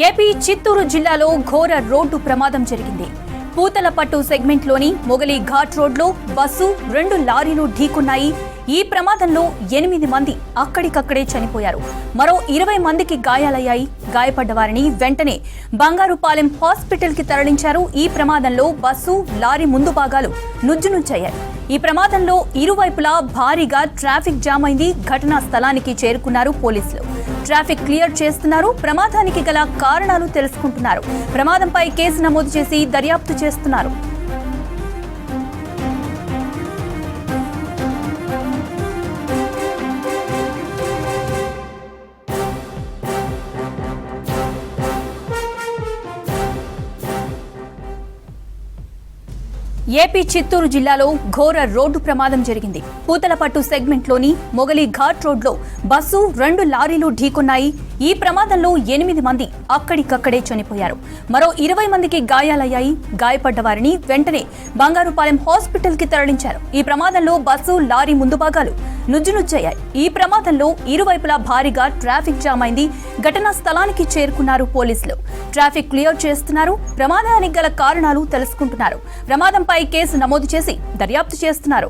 AP Chittoor జిల్లాలో ఘోర road ప్రమాదం జరిగింది. పూతలపట్టు సెగ్మెంట్లోని మొగలి ఘాట్ రోడ్లో బస్సు 2 లారీలు ఢీకొన్నాయి. ఈ ప్రమాదంలో 8 మంది అక్కడికక్కడే చనిపోయారు. మరో 20 మందికి గాయాలయ్యాయి. గాయపడ్డ వారిని వెంటనే బంగారుపాలెం హాస్పిటల్కి తరలించారు. ఈ ప్రమాదంలో బస్సు, లారీ ముందు భాగాలు నుజ్జునుజ్జయ్యాయి. ఈ ప్రమాదంలో ఇరువైపులా భారీగా ట్రాఫిక్ జామ్ అయింది. ఘటనా స్థలానికి చేరుకున్నారు పోలీసులు. ట్రాఫిక్ క్లియర్ చేస్తున్నారు. ప్రమాదానికి గల కారణాలు తెలుసుకుంటున్నారు. ప్రమాదంపై కేసు నమోదు చేసి దర్యాప్తు చేస్తున్నారు. ఏపీ చిత్తూరు జిల్లాలో ఘోర రోడ్డు ప్రమాదం జరిగింది. పూతలపట్టు సెగ్మెంట్లోని మొగలి ఘాట్ రోడ్లో బస్సు, 2 లారీలు ఢీకొన్నాయి. ఈ ప్రమాదంలో 8 మంది అక్కడికక్కడే చనిపోయారు. మరో 20 మందికి గాయాలయ్యాయి. గాయపడ్డ వారిని వెంటనే బంగారుపాలెం హాస్పిటల్కి తరలించారు. ఈ ప్రమాదంలో బస్సు, లారీ ముందు భాగాలు నుజ్జునుజ్జయ్యాయి. ఈ ప్రమాదంలో ఇరువైపులా భారీగా ట్రాఫిక్ జామ్ అయింది. ఘటనా స్థలానికి చేరుకున్నారు పోలీసులు. ట్రాఫిక్ క్లియర్ చేస్తున్నారు. ప్రమాదానికి గల కారణాలు తెలుసుకుంటున్నారు. ప్రమాదంపై కేసు నమోదు చేసి దర్యాప్తు చేస్తున్నారు.